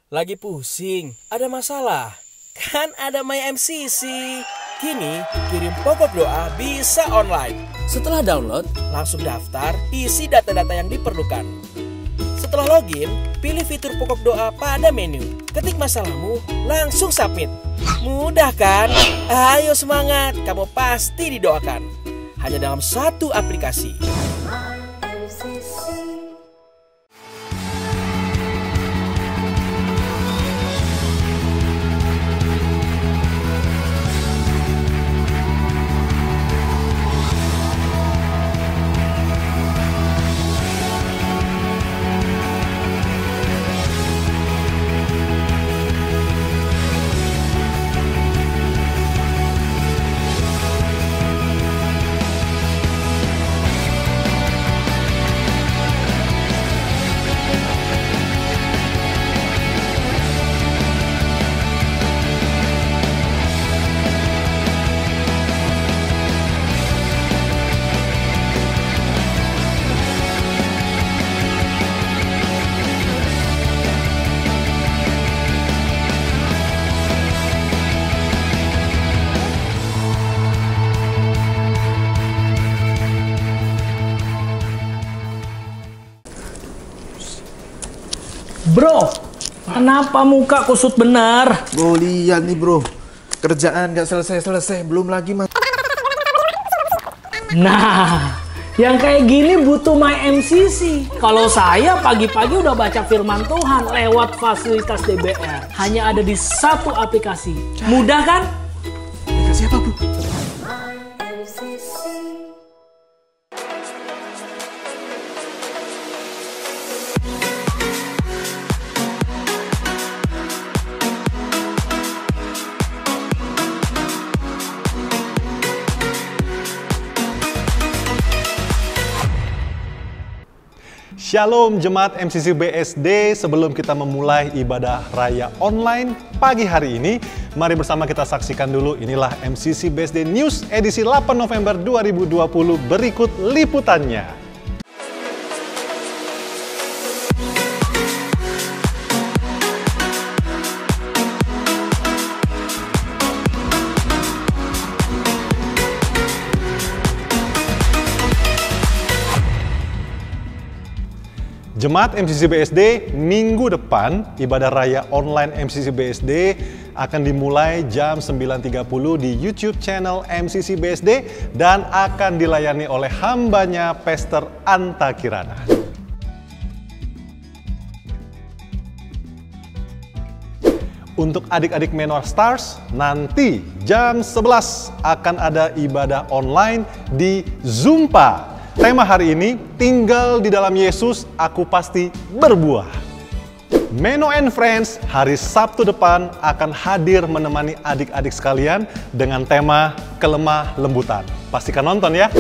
Lagi pusing, ada masalah? Kan ada My MCC. Kini, kirim pokok doa bisa online. Setelah download, langsung daftar, isi data-data yang diperlukan. Setelah login, pilih fitur pokok doa pada menu. Ketik masalahmu, langsung submit. Mudah kan? Ayo semangat, kamu pasti didoakan. Hanya dalam satu aplikasi. Bro, kenapa muka kusut benar? Bro, lihat nih bro, kerjaan nggak selesai-selesai, belum lagi mas. Nah, yang kayak gini butuh My MCC. Kalau saya pagi-pagi udah baca firman Tuhan lewat fasilitas DBR. Hanya ada di satu aplikasi. Mudah kan? Aplikasi apa bu? Shalom Jemaat MCC BSD, sebelum kita memulai ibadah raya online pagi hari ini, mari bersama kita saksikan dulu inilah MCC BSD News edisi 8 November 2020, berikut liputannya. Jemaat MCC BSD, minggu depan ibadah raya online MCC BSD akan dimulai jam 9.30 di YouTube channel MCC BSD dan akan dilayani oleh hambanya Pastor Anta Kirana. Untuk adik-adik Menor Stars, nanti jam 11 akan ada ibadah online di Zumpa. Tema hari ini, tinggal di dalam Yesus, aku pasti berbuah. Meno and Friends hari Sabtu depan akan hadir menemani adik-adik sekalian dengan tema kelemah lembutan. Pastikan nonton ya.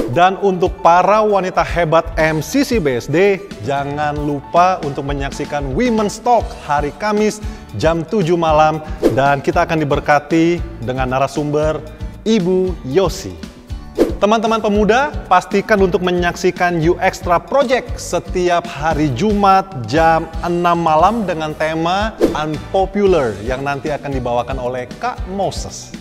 Dan untuk para wanita hebat MCC BSD, jangan lupa untuk menyaksikan Women's Talk hari Kamis jam 7 malam dan kita akan diberkati dengan narasumber Ibu Yosi. Teman-teman pemuda, pastikan untuk menyaksikan You Extra Project setiap hari Jumat jam 6 malam dengan tema Unpopular yang nanti akan dibawakan oleh Kak Moses.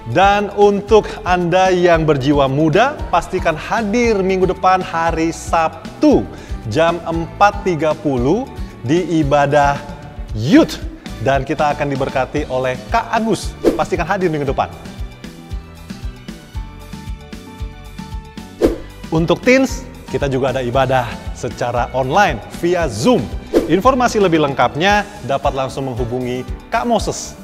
Dan untuk Anda yang berjiwa muda, pastikan hadir minggu depan hari Sabtu jam 4.30 di ibadah Youth. Dan kita akan diberkati oleh Kak Agus. Pastikan hadir minggu depan. Untuk teens, kita juga ada ibadah secara online via Zoom. Informasi lebih lengkapnya dapat langsung menghubungi Kak Moses.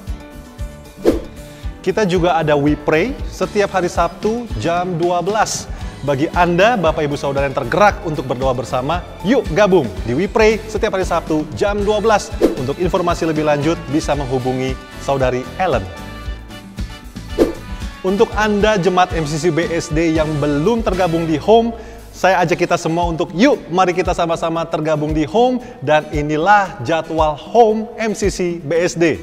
Kita juga ada We Pray setiap hari Sabtu jam 12. Bagi Anda, Bapak Ibu Saudara yang tergerak untuk berdoa bersama, yuk gabung di We Pray setiap hari Sabtu jam 12. Untuk informasi lebih lanjut bisa menghubungi Saudari Ellen. Untuk Anda Jemaat MCC BSD yang belum tergabung di Home, saya ajak kita semua untuk yuk mari kita sama-sama tergabung di Home dan inilah jadwal Home MCC BSD.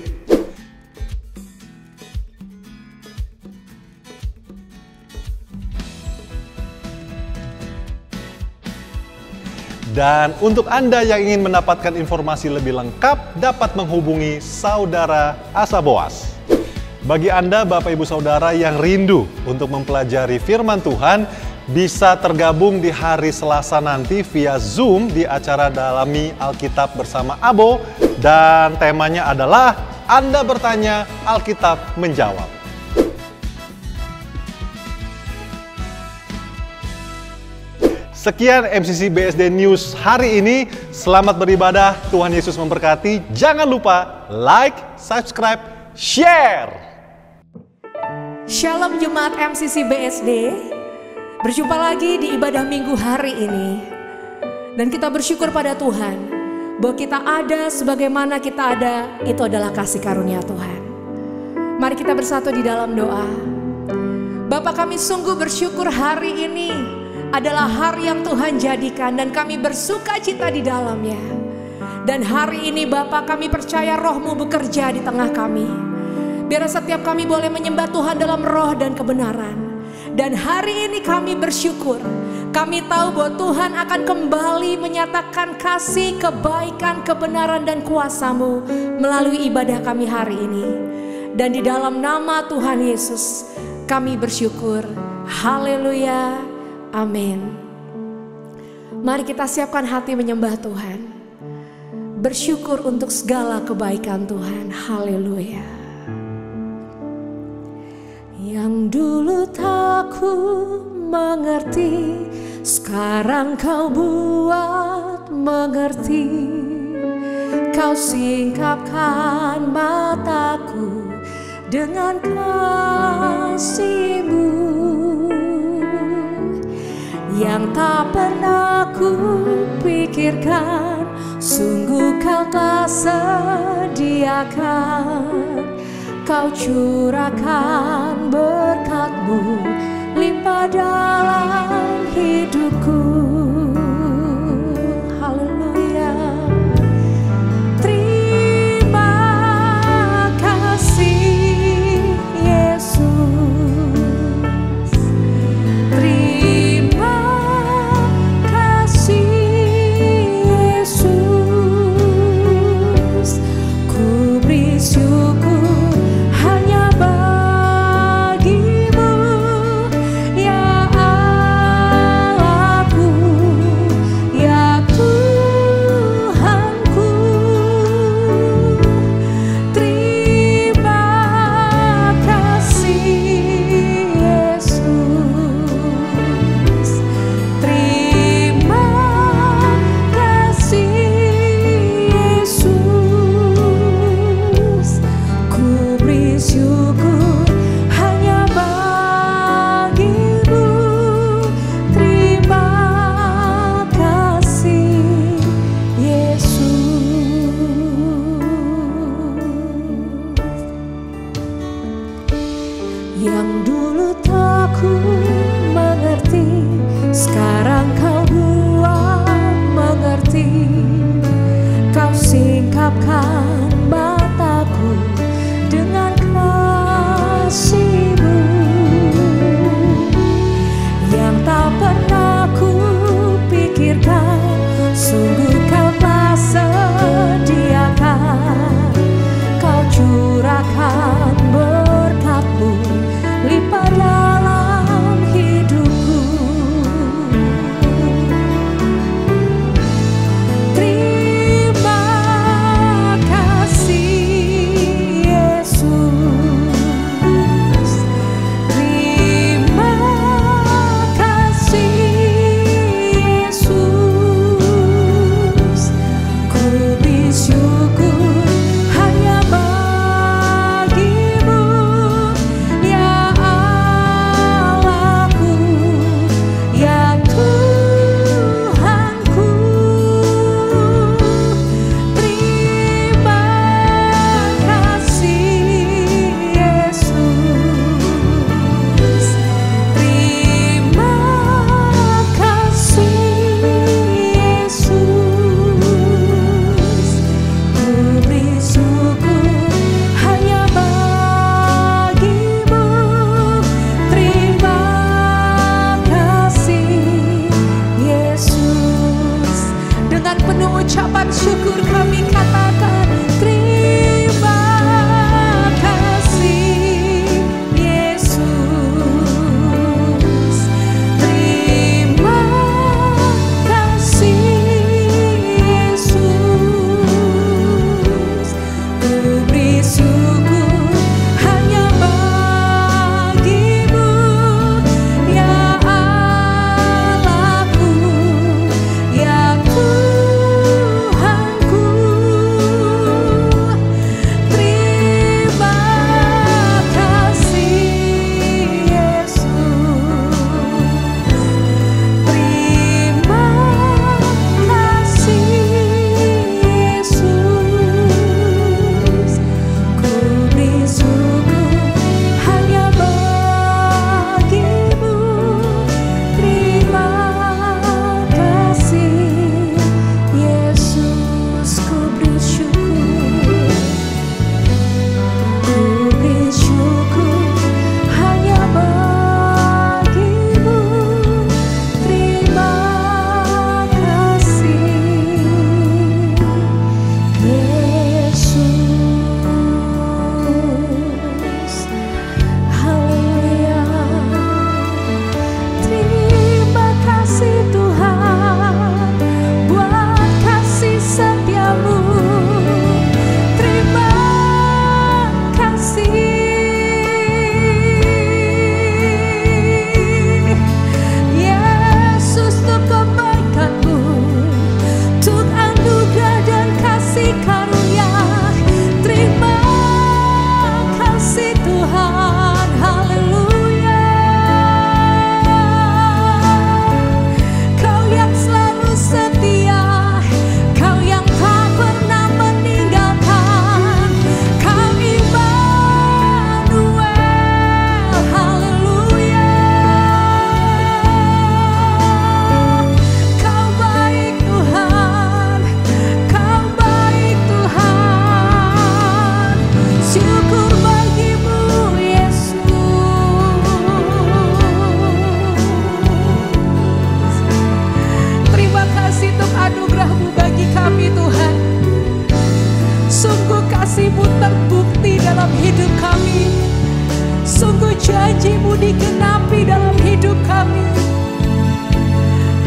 Dan untuk Anda yang ingin mendapatkan informasi lebih lengkap, dapat menghubungi Saudara Asa Boas. Bagi Anda, Bapak Ibu Saudara yang rindu untuk mempelajari firman Tuhan, bisa tergabung di hari Selasa nanti via Zoom di acara Dalami Alkitab bersama Abo. Dan temanya adalah Anda bertanya, Alkitab menjawab. Sekian MCC BSD News hari ini. Selamat beribadah, Tuhan Yesus memberkati. Jangan lupa like, subscribe, share. Shalom Jemaat MCC BSD. Berjumpa lagi di ibadah minggu hari ini. Dan kita bersyukur pada Tuhan bahwa kita ada sebagaimana kita ada, itu adalah kasih karunia Tuhan. Mari kita bersatu di dalam doa. Bapa, kami sungguh bersyukur hari ini adalah hari yang Tuhan jadikan dan kami bersuka cita di dalamnya. Dan hari ini Bapa, kami percaya Roh-Mu bekerja di tengah kami. Biar setiap kami boleh menyembah Tuhan dalam roh dan kebenaran. Dan hari ini kami bersyukur. Kami tahu bahwa Tuhan akan kembali menyatakan kasih, kebaikan, kebenaran dan kuasa-Mu melalui ibadah kami hari ini. Dan di dalam nama Tuhan Yesus kami bersyukur. Haleluya. Amin. Mari kita siapkan hati menyembah Tuhan. Bersyukur untuk segala kebaikan Tuhan. Haleluya. Yang dulu tak ku mengerti, sekarang kau buat mengerti. Kau singkapkan mataku dengan kasih-Mu yang tak pernah ku pikirkan. Sungguh kau telah sediakan. Kau curahkan berkat-Mu limpah dalam hidupku. Haleluya. Terima kasih Yesus. Ku janji-Mu digenapi dalam hidup kami.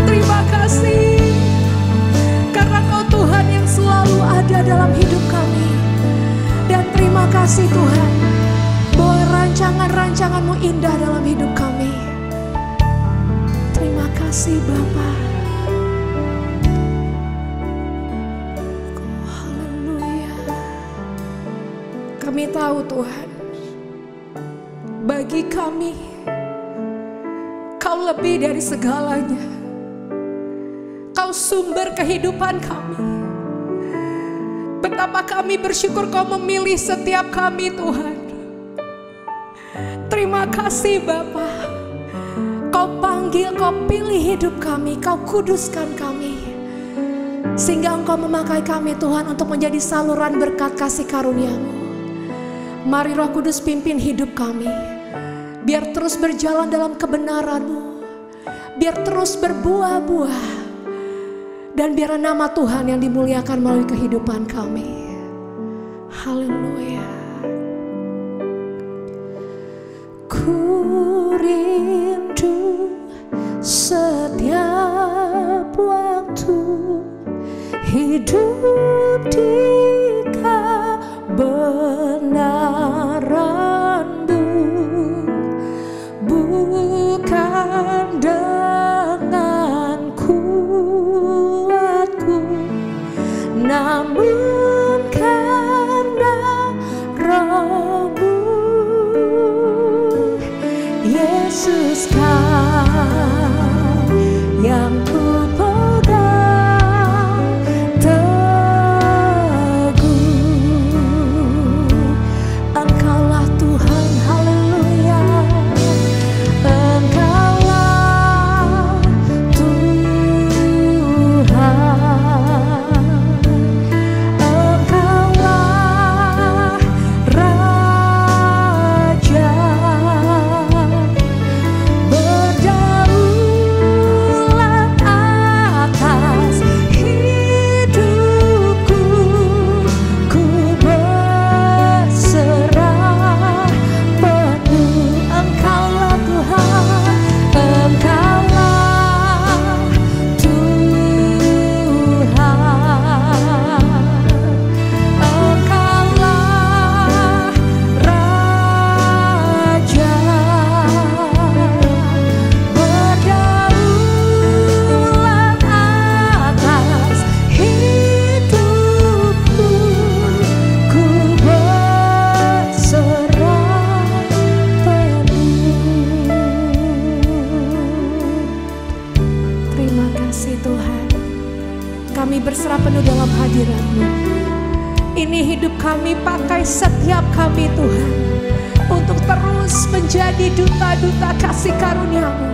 Terima kasih karena Kau Tuhan yang selalu ada dalam hidup kami. Dan terima kasih Tuhan bahwa rancangan-rancangan-Mu indah dalam hidup kami. Terima kasih Bapa. Haleluya. Kami tahu Tuhan, bagi kami Kau lebih dari segalanya. Kau sumber kehidupan kami. Betapa kami bersyukur Kau memilih setiap kami Tuhan. Terima kasih Bapa. Kau panggil, Kau pilih hidup kami, Kau kuduskan kami. Sehingga Engkau memakai kami Tuhan untuk menjadi saluran berkat kasih karunia-Mu. Mari Roh Kudus pimpin hidup kami. Biar terus berjalan dalam kebenaran-Mu. Biar terus berbuah-buah. Dan biar nama Tuhan yang dimuliakan melalui kehidupan kami. Haleluya. Ku rindu setiap waktu hidup di kebenaran-Mu, bukan dengan kuatku, namun karena Roh-Mu. Yesus, Kau yang ku pegang teguh. Engkaulah Tuhan, haleluya. Engkaulah Tuhan. Engkaulah Raja. Berdaulat atas hidupku, ku berserah penuh. Engkaulah Tuhan, Engkaulah Tuhan. Engkaulah Raja. Berdaulat atas hidupku, ku berserah penuh. Terima kasih Tuhan. Kami berserah penuh dalam hadirat-Mu. Ini hidup kami, pakai setiap kami Tuhan, untuk terus menjadi duta-duta kasih karunia-Mu.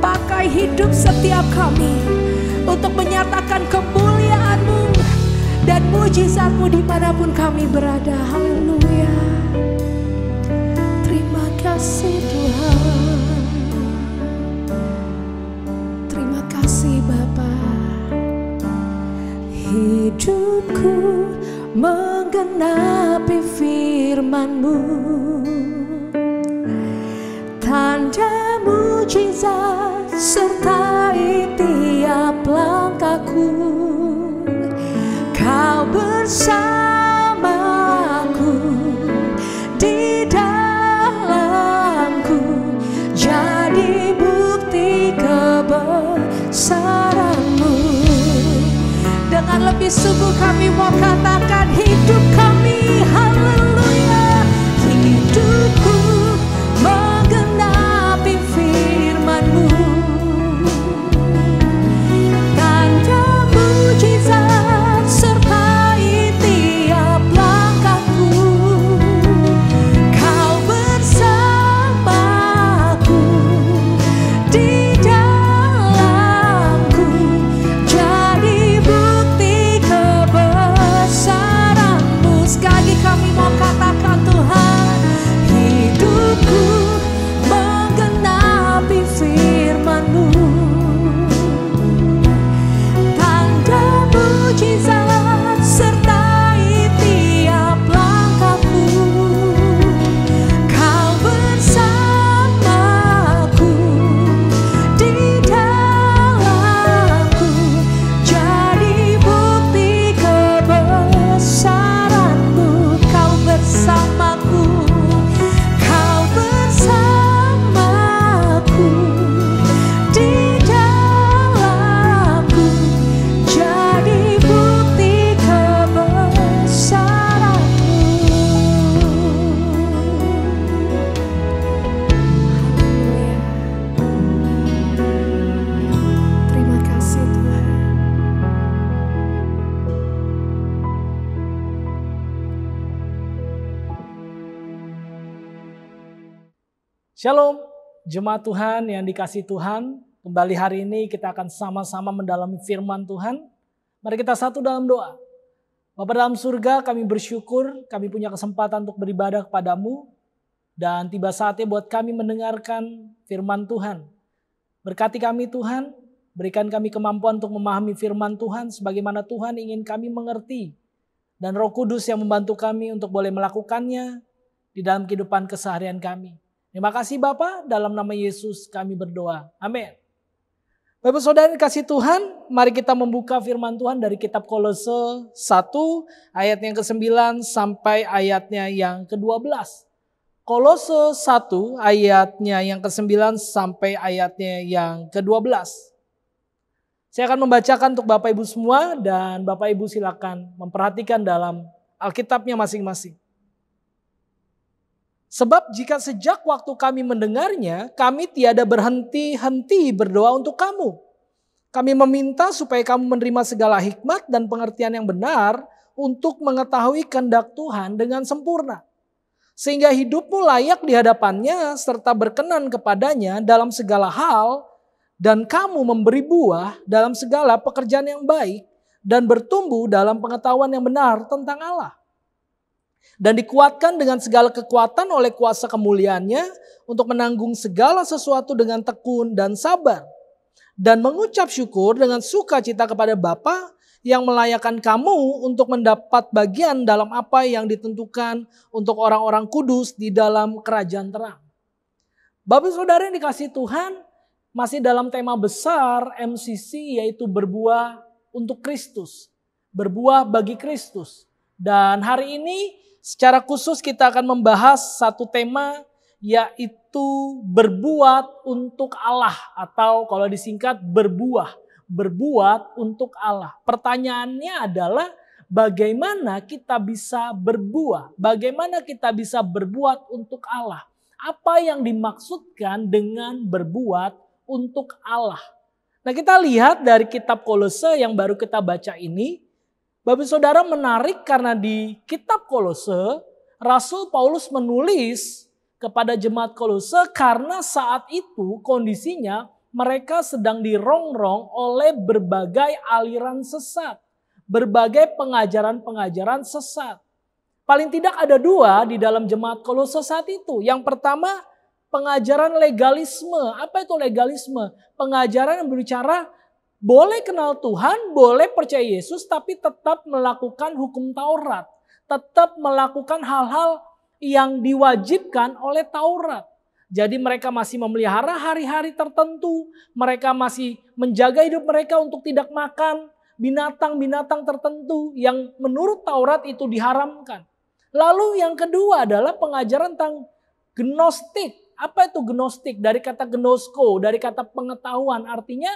Pakai hidup setiap kami untuk menyatakan kemuliaan-Mu dan mujizat-Mu dimanapun kami berada. Haleluya. Terima kasih Tuhan. Terima kasih Bapa. Hidupku menggenapi firman-Mu, tanda mujizat sertai tiap langkahku. Kau bersamaku di dalamku, jadi bukti kebesaran-Mu. Dengan lebih sungguh kami mau katakan hidup kami, haleluya. Hidupku menggenapi firman-Mu, tanda mujizat sertai tiap langkahku. Kau bersamaku di dalamku, jadi bukti kebesaran-Mu. Shalom, jemaat Tuhan yang dikasihi Tuhan. Kembali hari ini kita akan sama-sama mendalami firman Tuhan. Mari kita satu dalam doa. Bapa dalam surga, kami bersyukur kami punya kesempatan untuk beribadah kepadamu. Dan tiba saatnya buat kami mendengarkan firman Tuhan. Berkati kami Tuhan, berikan kami kemampuan untuk memahami firman Tuhan sebagaimana Tuhan ingin kami mengerti. Dan Roh Kudus yang membantu kami untuk boleh melakukannya di dalam kehidupan keseharian kami. Terima kasih Bapa, dalam nama Yesus kami berdoa. Amin. Bapak Saudara kasih Tuhan, mari kita membuka firman Tuhan dari kitab Kolose 1 ayat yang ke-9 sampai ayatnya yang ke-12. Kolose 1 ayatnya yang ke-9 sampai ayatnya yang ke-12. Saya akan membacakan untuk Bapak Ibu semua dan Bapak Ibu silakan memperhatikan dalam Alkitabnya masing-masing. Sebab jika sejak waktu kami mendengarnya, kami tiada berhenti-henti berdoa untuk kamu. Kami meminta supaya kamu menerima segala hikmat dan pengertian yang benar untuk mengetahui kehendak Tuhan dengan sempurna. Sehingga hidupmu layak di hadapannya serta berkenan kepadanya dalam segala hal dan kamu memberi buah dalam segala pekerjaan yang baik dan bertumbuh dalam pengetahuan yang benar tentang Allah. Dan dikuatkan dengan segala kekuatan oleh kuasa kemuliaannya untuk menanggung segala sesuatu dengan tekun dan sabar. Dan mengucap syukur dengan sukacita kepada Bapa yang melayakkan kamu untuk mendapat bagian dalam apa yang ditentukan untuk orang-orang kudus di dalam kerajaan terang. Bapak Saudara yang dikasihi Tuhan, masih dalam tema besar MCC yaitu berbuah untuk Kristus. Berbuah bagi Kristus. Dan hari ini secara khusus kita akan membahas satu tema yaitu berbuat untuk Allah atau kalau disingkat berbuat untuk Allah. Pertanyaannya adalah bagaimana kita bisa berbuah? Bagaimana kita bisa berbuat untuk Allah? Apa yang dimaksudkan dengan berbuat untuk Allah? Nah, kita lihat dari kitab Kolose yang baru kita baca ini. Bapak Saudara menarik karena di kitab Kolose, Rasul Paulus menulis kepada jemaat Kolose karena saat itu kondisinya mereka sedang dirongrong oleh berbagai aliran sesat. Berbagai pengajaran-pengajaran sesat. Paling tidak ada dua di dalam jemaat Kolose saat itu. Yang pertama pengajaran legalisme. Apa itu legalisme? Pengajaran yang berbicara boleh kenal Tuhan, boleh percaya Yesus, tapi tetap melakukan hukum Taurat. Tetap melakukan hal-hal yang diwajibkan oleh Taurat. Jadi mereka masih memelihara hari-hari tertentu. Mereka masih menjaga hidup mereka untuk tidak makan binatang-binatang tertentu yang menurut Taurat itu diharamkan. Lalu yang kedua adalah pengajaran tentang gnostik. Apa itu gnostik? Dari kata gnosko, dari kata pengetahuan. Artinya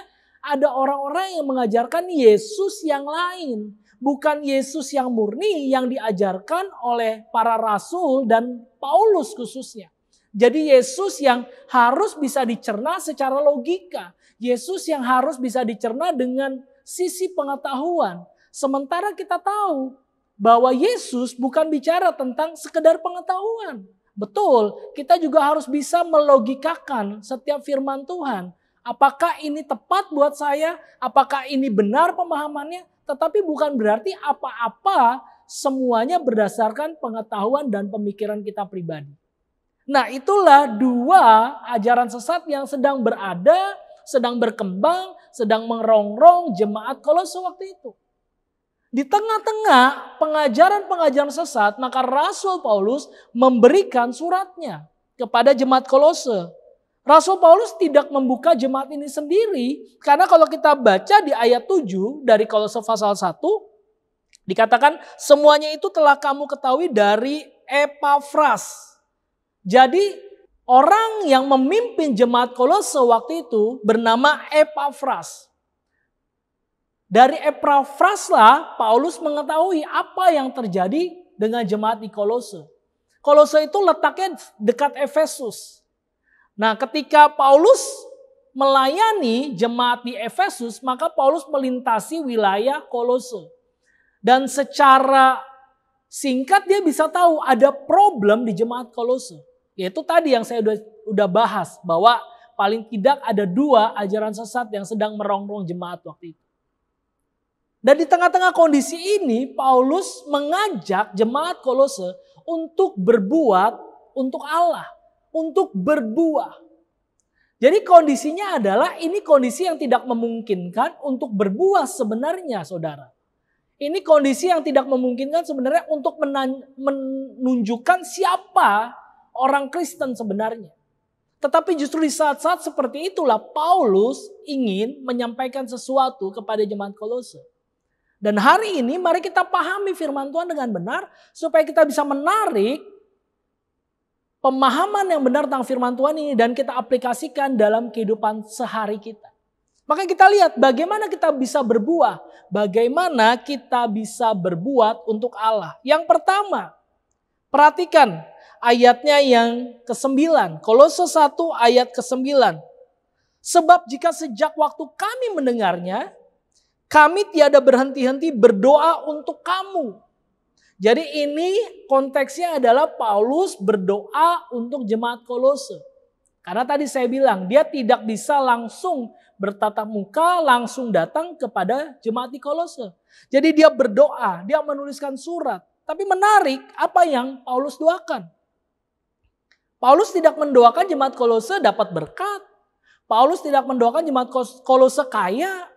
ada orang-orang yang mengajarkan Yesus yang lain. Bukan Yesus yang murni yang diajarkan oleh para rasul dan Paulus khususnya. Jadi Yesus yang harus bisa dicerna secara logika. Yesus yang harus bisa dicerna dengan sisi pengetahuan. Sementara kita tahu bahwa Yesus bukan bicara tentang sekedar pengetahuan. Betul, kita juga harus bisa melogikakan setiap firman Tuhan. Apakah ini tepat buat saya? Apakah ini benar pemahamannya? Tetapi bukan berarti apa-apa semuanya berdasarkan pengetahuan dan pemikiran kita pribadi. Nah, itulah dua ajaran sesat yang sedang berada, sedang berkembang, sedang merongrong jemaat Kolose waktu itu. Di tengah-tengah pengajaran-pengajaran sesat, maka Rasul Paulus memberikan suratnya kepada jemaat Kolose. Rasul Paulus tidak membuka jemaat ini sendiri, karena kalau kita baca di ayat 7 dari Kolose pasal 1, dikatakan semuanya itu telah kamu ketahui dari Epafras. Jadi orang yang memimpin jemaat Kolose waktu itu bernama Epafras. Dari Epafras lah Paulus mengetahui apa yang terjadi dengan jemaat di Kolose. Kolose itu letaknya dekat Efesus. Nah, ketika Paulus melayani jemaat di Efesus, maka Paulus melintasi wilayah Kolose. Dan secara singkat dia bisa tahu ada problem di jemaat Kolose. Yaitu tadi yang saya udah bahas, bahwa paling tidak ada 2 ajaran sesat yang sedang merongrong jemaat waktu itu. Dan di tengah-tengah kondisi ini, Paulus mengajak jemaat Kolose untuk berbuat untuk Allah, untuk berbuah. Jadi kondisinya adalah ini kondisi yang tidak memungkinkan untuk berbuah sebenarnya, saudara. Ini kondisi yang tidak memungkinkan sebenarnya untuk menunjukkan siapa orang Kristen sebenarnya. Tetapi justru di saat-saat seperti itulah Paulus ingin menyampaikan sesuatu kepada jemaat Kolose. Dan hari ini mari kita pahami firman Tuhan dengan benar supaya kita bisa menarik pemahaman yang benar tentang firman Tuhan ini dan kita aplikasikan dalam kehidupan sehari kita. Maka kita lihat bagaimana kita bisa berbuah. Bagaimana kita bisa berbuat untuk Allah. Yang pertama, perhatikan ayatnya yang ke-9. Kolose 1 ayat ke-9. Sebab jika sejak waktu kami mendengarnya, kami tiada berhenti-henti berdoa untuk kamu. Jadi ini konteksnya adalah Paulus berdoa untuk jemaat Kolose. Karena tadi saya bilang dia tidak bisa langsung bertatap muka, langsung datang kepada jemaat di Kolose. Jadi dia berdoa, dia menuliskan surat. Tapi menarik apa yang Paulus doakan. Paulus tidak mendoakan jemaat Kolose dapat berkat. Paulus tidak mendoakan jemaat Kolose kaya.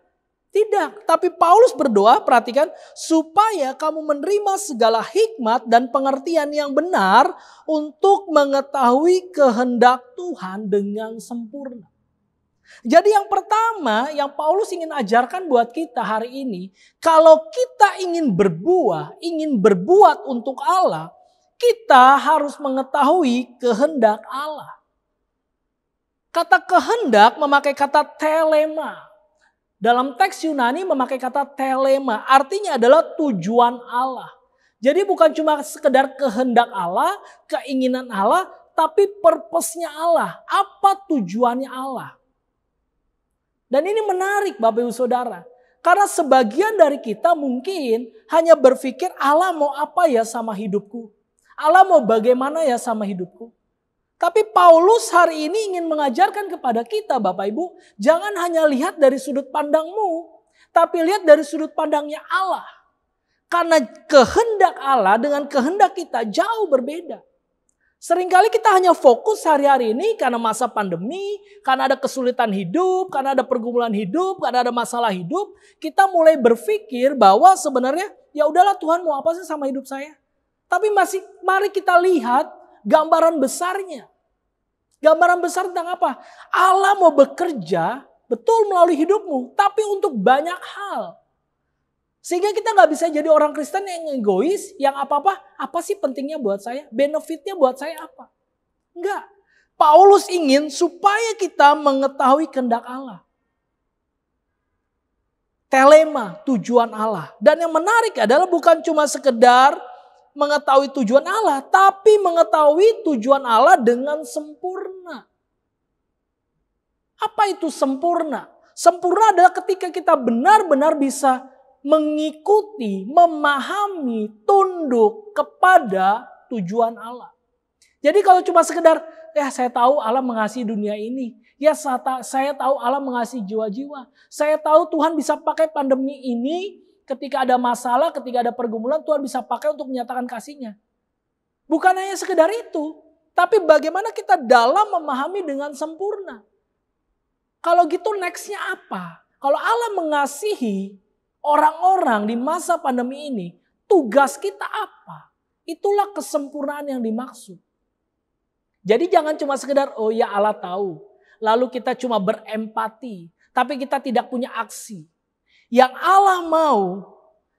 Tidak, tapi Paulus berdoa, perhatikan, supaya kamu menerima segala hikmat dan pengertian yang benar untuk mengetahui kehendak Tuhan dengan sempurna. Jadi yang pertama yang Paulus ingin ajarkan buat kita hari ini, kalau kita ingin berbuat untuk Allah, kita harus mengetahui kehendak Allah. Kata kehendak memakai kata telema. Dalam teks Yunani memakai kata telema, artinya adalah tujuan Allah. Jadi bukan cuma sekedar kehendak Allah, keinginan Allah, tapi purpose-nya Allah. Apa tujuannya Allah? Dan ini menarik Bapak Ibu Saudara. Karena sebagian dari kita mungkin hanya berpikir Allah mau apa ya sama hidupku? Allah mau bagaimana ya sama hidupku? Tapi Paulus hari ini ingin mengajarkan kepada kita Bapak Ibu, jangan hanya lihat dari sudut pandangmu, tapi lihat dari sudut pandangnya Allah. Karena kehendak Allah dengan kehendak kita jauh berbeda. Seringkali kita hanya fokus hari-hari ini karena masa pandemi, karena ada kesulitan hidup, karena ada pergumulan hidup, karena ada masalah hidup, kita mulai berpikir bahwa sebenarnya ya udahlah Tuhan mau apa sih sama hidup saya. Tapi mari kita lihat gambaran besarnya. Gambaran besar tentang apa? Allah mau bekerja betul melalui hidupmu, tapi untuk banyak hal. Sehingga kita gak bisa jadi orang Kristen yang egois, yang apa sih pentingnya buat saya? Benefitnya buat saya apa? Enggak. Paulus ingin supaya kita mengetahui kehendak Allah. Telema, tujuan Allah. Dan yang menarik adalah bukan cuma sekedar mengetahui tujuan Allah, tapi mengetahui tujuan Allah dengan sempurna. Apa itu sempurna? Sempurna adalah ketika kita benar-benar bisa mengikuti, memahami, tunduk kepada tujuan Allah. Jadi kalau cuma sekedar, ya saya tahu Allah mengasihi dunia ini. Ya saya tahu Allah mengasihi jiwa-jiwa. Saya tahu Tuhan bisa pakai pandemi ini. Ketika ada masalah, ketika ada pergumulan, Tuhan bisa pakai untuk menyatakan kasih-Nya. Bukan hanya sekedar itu, tapi bagaimana kita dalam memahami dengan sempurna. Kalau gitu next-nya apa? Kalau Allah mengasihi orang-orang di masa pandemi ini, tugas kita apa? Itulah kesempurnaan yang dimaksud. Jadi jangan cuma sekedar, oh ya Allah tahu. Lalu kita cuma berempati, tapi kita tidak punya aksi. Yang Allah mau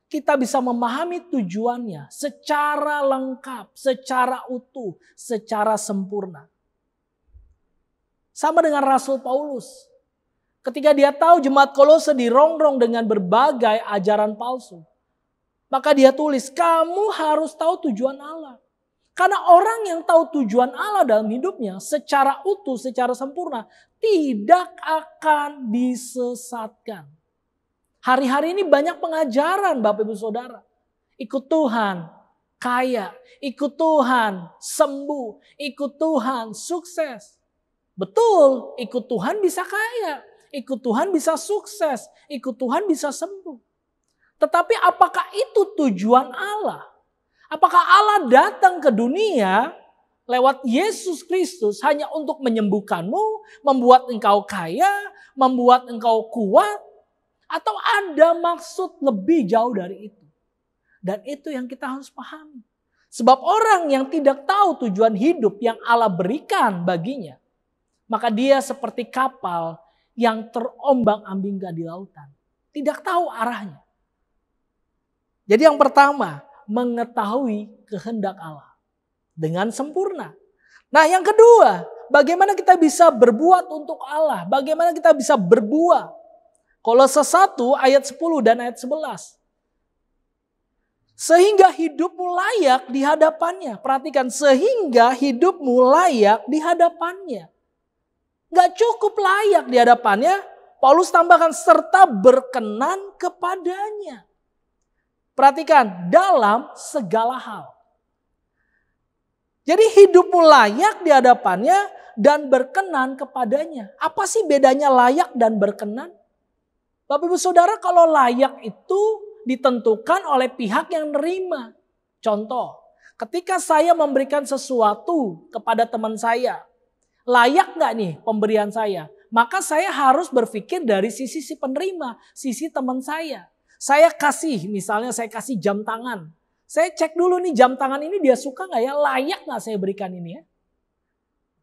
kita bisa memahami tujuannya secara lengkap, secara utuh, secara sempurna. Sama dengan Rasul Paulus. Ketika dia tahu jemaat Kolose dirongrong dengan berbagai ajaran palsu. Maka dia tulis, kamu harus tahu tujuan Allah. Karena orang yang tahu tujuan Allah dalam hidupnya secara utuh, secara sempurna, tidak akan disesatkan. Hari-hari ini banyak pengajaran Bapak Ibu Saudara. Ikut Tuhan, kaya. Ikut Tuhan, sembuh. Ikut Tuhan, sukses. Betul, ikut Tuhan bisa kaya. Ikut Tuhan bisa sukses. Ikut Tuhan bisa sembuh. Tetapi apakah itu tujuan Allah? Apakah Allah datang ke dunia lewat Yesus Kristus hanya untuk menyembuhkanmu, membuat engkau kaya, membuat engkau kuat? Atau ada maksud lebih jauh dari itu? Dan itu yang kita harus pahami. Sebab orang yang tidak tahu tujuan hidup yang Allah berikan baginya, maka dia seperti kapal yang terombang-ambingkan di lautan. Tidak tahu arahnya. Jadi yang pertama, mengetahui kehendak Allah dengan sempurna. Nah yang kedua, bagaimana kita bisa berbuat untuk Allah? Bagaimana kita bisa berbuat? Kolose 1 ayat 10 dan ayat 11. Sehingga hidupmu layak di hadapannya. Perhatikan, sehingga hidupmu layak di hadapannya. Gak cukup layak di hadapannya, Paulus tambahkan serta berkenan kepadanya. Perhatikan, dalam segala hal. Jadi hidupmu layak di hadapannya dan berkenan kepadanya. Apa sih bedanya layak dan berkenan? Bapak ibu saudara, kalau layak itu ditentukan oleh pihak yang nerima. Contoh, ketika saya memberikan sesuatu kepada teman saya, layak gak nih pemberian saya? Maka saya harus berpikir dari sisi si penerima, sisi teman saya. Saya kasih, misalnya saya kasih jam tangan. Saya cek dulu nih jam tangan ini dia suka gak ya? Layak gak saya berikan ini ya?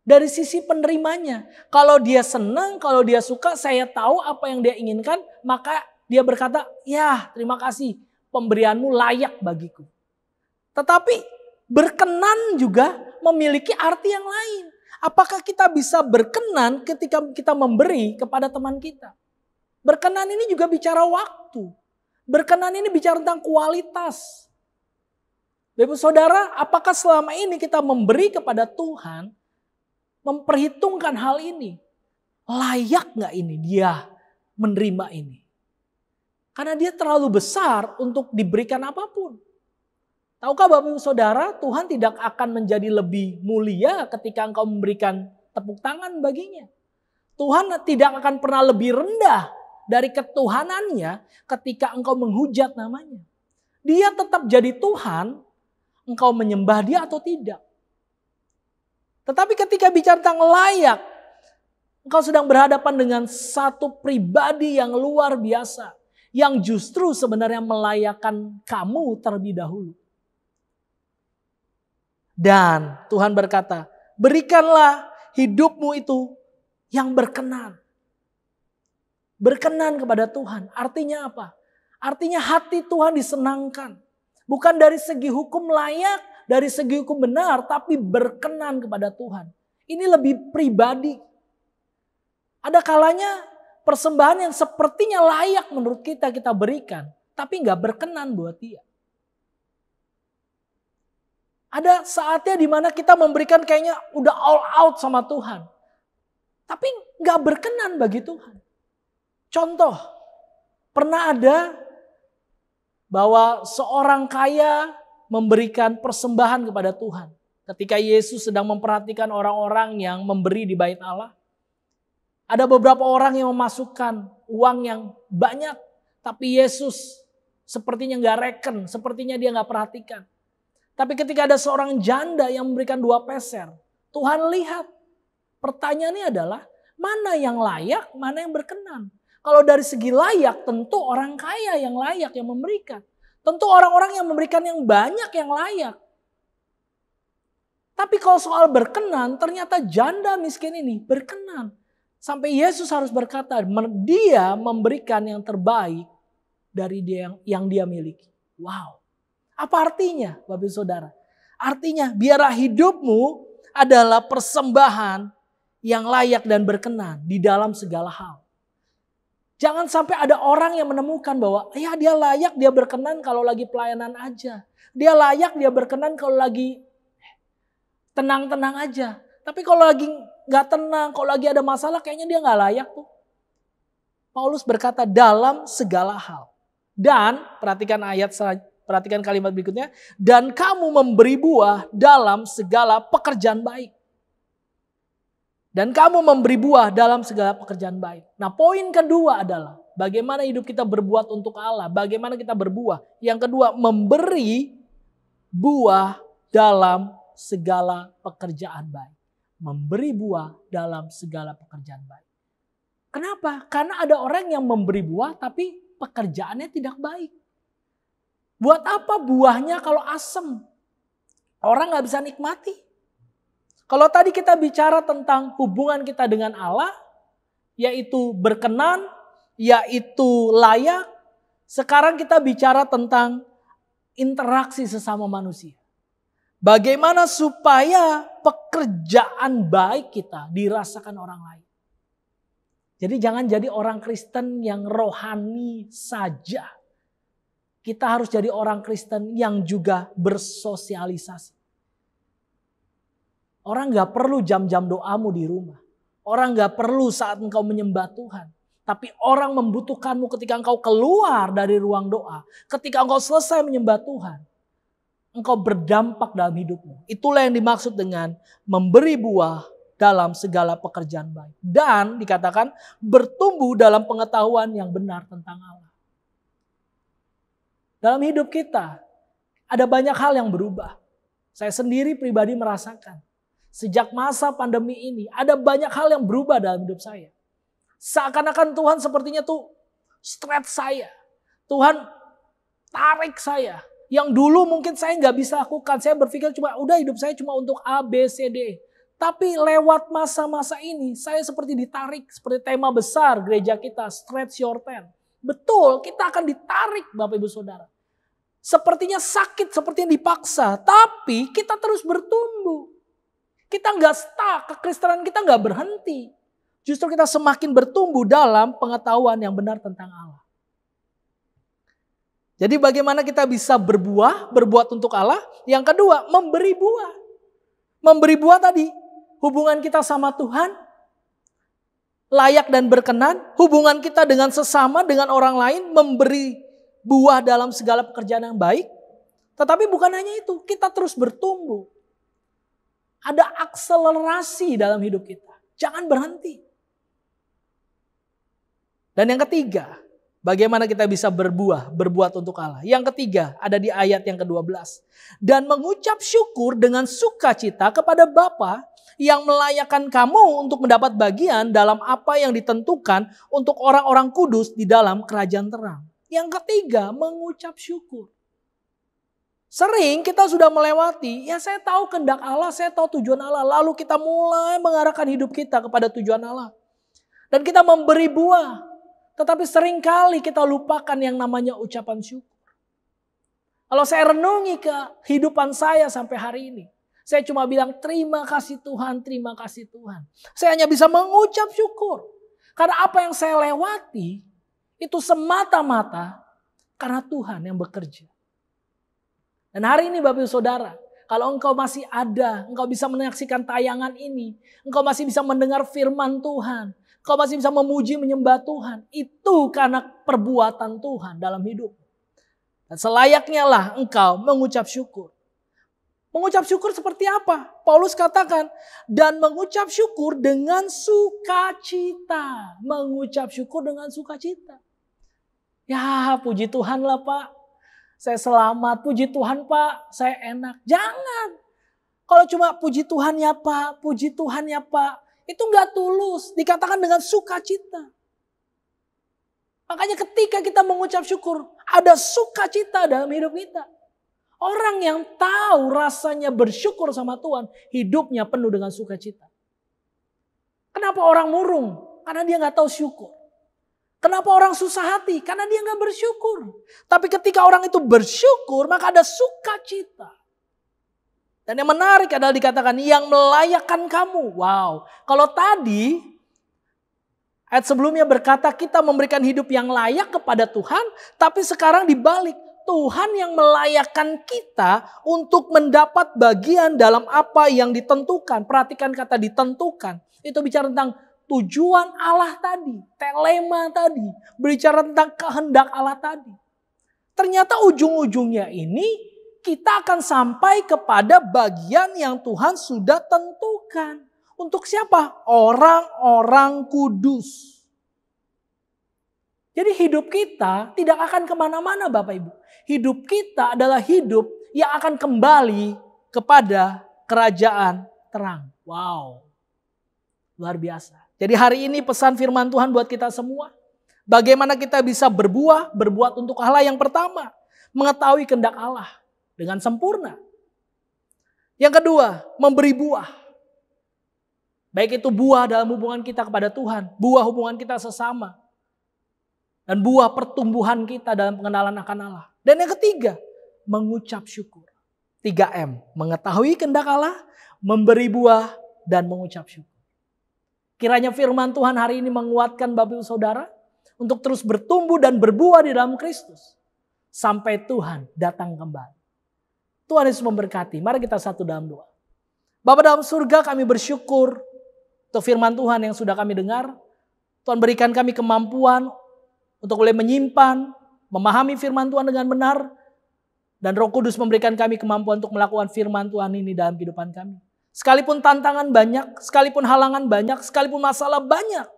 Dari sisi penerimanya. Kalau dia senang, kalau dia suka, saya tahu apa yang dia inginkan. Maka dia berkata, ya terima kasih pemberianmu layak bagiku. Tetapi berkenan juga memiliki arti yang lain. Apakah kita bisa berkenan ketika kita memberi kepada teman kita? Berkenan ini juga bicara waktu. Berkenan ini bicara tentang kualitas. Bapak saudara, apakah selama ini kita memberi kepada Tuhan, memperhitungkan hal ini? Layak gak ini dia menerima ini? Karena dia terlalu besar untuk diberikan apapun. Tahukah Bapak saudara, Tuhan tidak akan menjadi lebih mulia ketika engkau memberikan tepuk tangan baginya. Tuhan tidak akan pernah lebih rendah dari ketuhanannya ketika engkau menghujat namanya. Dia tetap jadi Tuhan, engkau menyembah dia atau tidak. Tetapi ketika bicara tentang layak, engkau sedang berhadapan dengan satu pribadi yang luar biasa. Yang justru sebenarnya melayakkan kamu terlebih dahulu. Dan Tuhan berkata, berikanlah hidupmu itu yang berkenan. Berkenan kepada Tuhan. Artinya apa? Artinya hati Tuhan disenangkan. Bukan dari segi hukum layak, dari segi hukum benar, tapi berkenan kepada Tuhan. Ini lebih pribadi. Ada kalanya persembahan yang sepertinya layak menurut kita berikan, tapi nggak berkenan buat dia. Ada saatnya di mana kita memberikan kayaknya udah all out sama Tuhan, tapi nggak berkenan bagi Tuhan. Contoh, pernah ada bahwa seorang kaya memberikan persembahan kepada Tuhan. Ketika Yesus sedang memperhatikan orang-orang yang memberi di bait Allah. Ada beberapa orang yang memasukkan uang yang banyak. Tapi Yesus sepertinya gak reken, sepertinya dia gak perhatikan. Tapi ketika ada seorang janda yang memberikan 2 peser. Tuhan lihat, pertanyaannya adalah mana yang layak, mana yang berkenan. Kalau dari segi layak, tentu orang kaya yang layak yang memberikan. Tentu orang-orang yang memberikan yang banyak yang layak. Tapi kalau soal berkenan, ternyata janda miskin ini berkenan. Sampai Yesus harus berkata, dia memberikan yang terbaik dari dia yang dia miliki. Wow. Apa artinya, Bapak Saudara? Artinya, biarlah hidupmu adalah persembahan yang layak dan berkenan di dalam segala hal. Jangan sampai ada orang yang menemukan bahwa ya dia layak, dia berkenan kalau lagi pelayanan aja. Dia layak, dia berkenan kalau lagi tenang-tenang aja. Tapi kalau lagi gak tenang, kalau lagi ada masalah kayaknya dia gak layak tuh. Paulus berkata dalam segala hal. Dan perhatikan ayat Perhatikan kalimat berikutnya. Dan kamu memberi buah dalam segala pekerjaan baik. Dan kamu memberi buah dalam segala pekerjaan baik. Nah, poin kedua adalah bagaimana hidup kita berbuat untuk Allah. Bagaimana kita berbuah. Yang kedua, memberi buah dalam segala pekerjaan baik. Memberi buah dalam segala pekerjaan baik. Kenapa? Karena ada orang yang memberi buah tapi pekerjaannya tidak baik. Buat apa buahnya kalau asem? Orang gak bisa nikmati. Kalau tadi kita bicara tentang hubungan kita dengan Allah, yaitu berkenan, yaitu layak. Sekarang kita bicara tentang interaksi sesama manusia. Bagaimana supaya pekerjaan baik kita dirasakan orang lain. Jadi jangan jadi orang Kristen yang rohani saja. Kita harus jadi orang Kristen yang juga bersosialisasi. Orang gak perlu jam-jam doamu di rumah. Orang gak perlu saat engkau menyembah Tuhan. Tapi orang membutuhkanmu ketika engkau keluar dari ruang doa. Ketika engkau selesai menyembah Tuhan. Engkau berdampak dalam hidupmu. Itulah yang dimaksud dengan memberi buah dalam segala pekerjaan baik. Dan dikatakan bertumbuh dalam pengetahuan yang benar tentang Allah. Dalam hidup kita ada banyak hal yang berubah. Saya sendiri pribadi merasakan. Sejak masa pandemi ini ada banyak hal yang berubah dalam hidup saya. Seakan-akan Tuhan sepertinya tuh stretch saya. Tuhan tarik saya. Yang dulu mungkin saya nggak bisa lakukan. Saya berpikir udah hidup saya cuma untuk A, B, C, D. Tapi lewat masa-masa ini saya seperti ditarik. Seperti tema besar gereja kita, stretch your tent. Betul, kita akan ditarik Bapak Ibu Saudara. Sepertinya sakit, sepertinya dipaksa. Tapi kita terus bertumbuh. Kita nggak stuck, kekristenan kita nggak berhenti. Justru kita semakin bertumbuh dalam pengetahuan yang benar tentang Allah. Jadi bagaimana kita bisa berbuat untuk Allah. Yang kedua, memberi buah. Memberi buah tadi, hubungan kita sama Tuhan, layak dan berkenan. Hubungan kita dengan sesama, dengan orang lain, memberi buah dalam segala pekerjaan yang baik. Tetapi bukan hanya itu, kita terus bertumbuh. Ada akselerasi dalam hidup kita. Jangan berhenti. Dan yang ketiga, bagaimana kita bisa berbuat untuk Allah. Yang ketiga ada di ayat yang ke-12. Dan mengucap syukur dengan sukacita kepada Bapa yang melayakkan kamu untuk mendapat bagian dalam apa yang ditentukan untuk orang-orang kudus di dalam kerajaan terang. Yang ketiga, mengucap syukur. Sering kita sudah melewati, ya saya tahu kehendak Allah, saya tahu tujuan Allah. Lalu kita mulai mengarahkan hidup kita kepada tujuan Allah. Dan kita memberi buah. Tetapi seringkali kita lupakan yang namanya ucapan syukur. Kalau saya renungi kehidupan saya sampai hari ini. Saya cuma bilang terima kasih Tuhan, terima kasih Tuhan. Saya hanya bisa mengucap syukur. Karena apa yang saya lewati itu semata-mata karena Tuhan yang bekerja. Dan hari ini Bapak Ibu Saudara, kalau engkau masih ada, engkau bisa menyaksikan tayangan ini, engkau masih bisa mendengar firman Tuhan, engkau masih bisa memuji menyembah Tuhan, itu karena perbuatan Tuhan dalam hidup. Dan selayaknya lah engkau mengucap syukur. Mengucap syukur seperti apa? Paulus katakan, dan mengucap syukur dengan sukacita. Mengucap syukur dengan sukacita. Ya puji Tuhan lah Pak. Saya selamat, puji Tuhan Pak, saya enak. Jangan. Kalau cuma puji Tuhan ya Pak, puji Tuhan ya Pak. Itu gak tulus, dikatakan dengan sukacita. Makanya ketika kita mengucap syukur, ada sukacita dalam hidup kita. Orang yang tahu rasanya bersyukur sama Tuhan, hidupnya penuh dengan sukacita. Kenapa orang murung? Karena dia gak tahu syukur. Kenapa orang susah hati? Karena dia gak bersyukur. Tapi ketika orang itu bersyukur, maka ada sukacita. Dan yang menarik adalah dikatakan yang melayakkan kamu. Wow, kalau tadi ayat sebelumnya berkata kita memberikan hidup yang layak kepada Tuhan. Tapi sekarang dibalik, Tuhan yang melayakkan kita untuk mendapat bagian dalam apa yang ditentukan. Perhatikan kata ditentukan. Itu bicara tentang tujuan Allah tadi, telema tadi, berbicara tentang kehendak Allah tadi. ternyata ujung-ujungnya ini kita akan sampai kepada bagian yang Tuhan sudah tentukan. Untuk siapa? Orang-orang kudus. Jadi hidup kita tidak akan kemana-mana Bapak Ibu. Hidup kita adalah hidup yang akan kembali kepada kerajaan terang. Wow, luar biasa. Jadi hari ini pesan firman Tuhan buat kita semua. Bagaimana kita bisa berbuat untuk Allah. Yang pertama, mengetahui kehendak Allah dengan sempurna. Yang kedua, memberi buah. Baik itu buah dalam hubungan kita kepada Tuhan, buah hubungan kita sesama, dan buah pertumbuhan kita dalam pengenalan akan Allah. Dan yang ketiga, mengucap syukur. 3M, mengetahui kehendak Allah, memberi buah, dan mengucap syukur. Kiranya firman Tuhan hari ini menguatkan Bapak Ibu Saudara untuk terus bertumbuh dan berbuah di dalam Kristus sampai Tuhan datang kembali. Tuhan Yesus memberkati. Mari kita satu dalam doa. Bapa dalam surga, kami bersyukur untuk firman Tuhan yang sudah kami dengar. Tuhan berikan kami kemampuan untuk boleh menyimpan, memahami firman Tuhan dengan benar. Dan Roh Kudus memberikan kami kemampuan untuk melakukan firman Tuhan ini dalam kehidupan kami. Sekalipun tantangan banyak, sekalipun halangan banyak, sekalipun masalah banyak.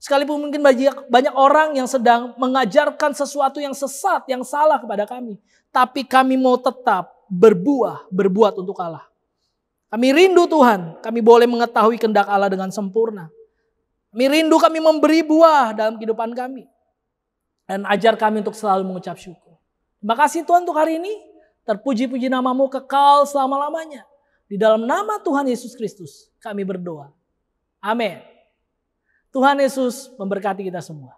Sekalipun mungkin banyak orang yang sedang mengajarkan sesuatu yang sesat, yang salah kepada kami. Tapi kami mau tetap berbuat untuk Allah. Kami rindu Tuhan, kami boleh mengetahui kehendak Allah dengan sempurna. Kami rindu kami memberi buah dalam kehidupan kami. Dan ajar kami untuk selalu mengucap syukur. Terima kasih Tuhan untuk hari ini. Terpuji-puji namamu kekal selama-lamanya. Di dalam nama Tuhan Yesus Kristus kami berdoa. Amin. Tuhan Yesus memberkati kita semua.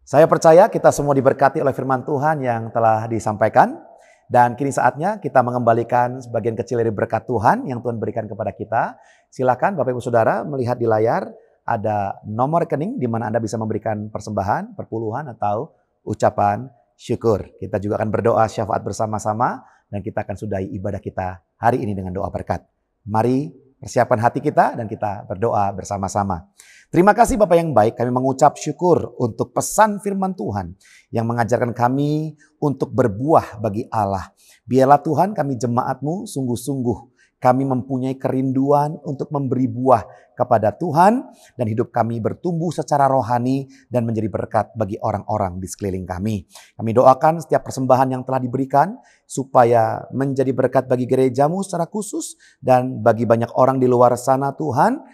Saya percaya kita semua diberkati oleh firman Tuhan yang telah disampaikan. Dan kini saatnya kita mengembalikan sebagian kecil dari berkat Tuhan yang Tuhan berikan kepada kita. Silakan Bapak Ibu Saudara melihat di layar ada nomor rekening di mana Anda bisa memberikan persembahan, perpuluhan atau ucapan syukur. Kita juga akan berdoa syafaat bersama-sama dan kita akan sudahi ibadah kita hari ini dengan doa berkat. Mari persiapkan hati kita dan kita berdoa bersama-sama. Terima kasih Bapak yang baik, kami mengucap syukur untuk pesan firman Tuhan yang mengajarkan kami untuk berbuah bagi Allah. Biarlah Tuhan kami jemaat-Mu sungguh-sungguh kami mempunyai kerinduan untuk memberi buah kepada Tuhan dan hidup kami bertumbuh secara rohani dan menjadi berkat bagi orang-orang di sekeliling kami. Kami doakan setiap persembahan yang telah diberikan supaya menjadi berkat bagi gereja-Mu secara khusus dan bagi banyak orang di luar sana Tuhan.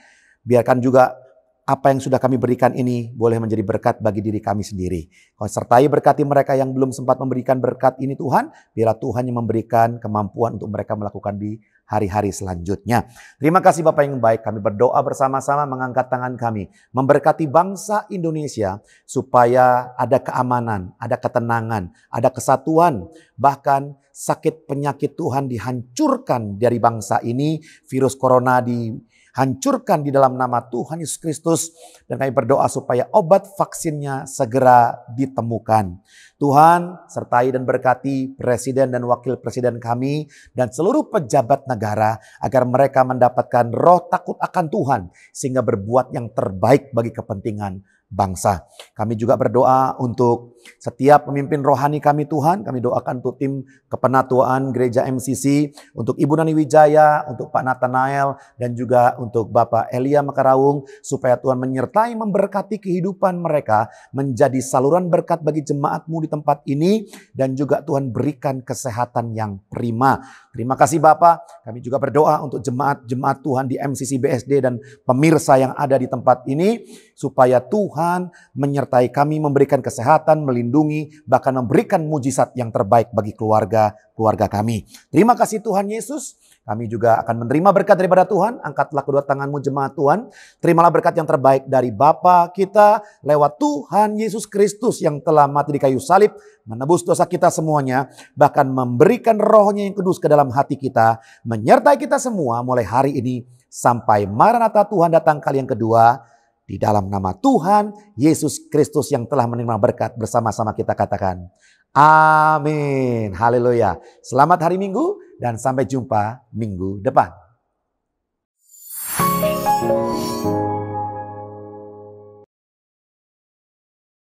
Biarkan juga apa yang sudah kami berikan ini boleh menjadi berkat bagi diri kami sendiri. Kau sertai berkati mereka yang belum sempat memberikan berkat ini Tuhan. Biarlah Tuhan yang memberikan kemampuan untuk mereka melakukan di hari-hari selanjutnya. Terima kasih Bapak yang baik. Kami berdoa bersama-sama mengangkat tangan kami. Memberkati bangsa Indonesia supaya ada keamanan, ada ketenangan, ada kesatuan. Bahkan sakit penyakit Tuhan dihancurkan dari bangsa ini. Virus corona dihancurkan di dalam nama Tuhan Yesus Kristus. Dan kami berdoa supaya obat vaksinnya segera ditemukan. Tuhan sertai dan berkati Presiden dan Wakil Presiden kami dan seluruh pejabat negara agar mereka mendapatkan roh takut akan Tuhan sehingga berbuat yang terbaik bagi kepentingan bangsa. Kami juga berdoa untuk setiap pemimpin rohani kami Tuhan. Kami doakan untuk tim kepenatuan gereja MCC, untuk Ibu Nani Wijaya, untuk Pak Nathanael, dan juga untuk Bapak Elia Makarawung, supaya Tuhan menyertai memberkati kehidupan mereka, menjadi saluran berkat bagi jemaat-Mu di tempat ini, dan juga Tuhan berikan kesehatan yang prima. Terima kasih Bapak. Kami juga berdoa untuk jemaat-jemaat Tuhan di MCC BSD dan pemirsa yang ada di tempat ini, supaya Tuhan menyertai kami, memberikan kesehatan, melindungi, bahkan memberikan mujizat yang terbaik bagi keluarga kami. Terima kasih Tuhan Yesus. Kami juga akan menerima berkat daripada Tuhan. Angkatlah kedua tanganmu jemaat Tuhan. Terimalah berkat yang terbaik dari Bapa kita lewat Tuhan Yesus Kristus yang telah mati di kayu salib, menebus dosa kita semuanya, bahkan memberikan rohnya yang kudus ke dalam hati kita, menyertai kita semua mulai hari ini sampai Maranatha Tuhan datang kali yang kedua. Di dalam nama Tuhan Yesus Kristus yang telah menerima berkat, bersama-sama kita katakan amin. Haleluya. Selamat hari Minggu dan sampai jumpa minggu depan.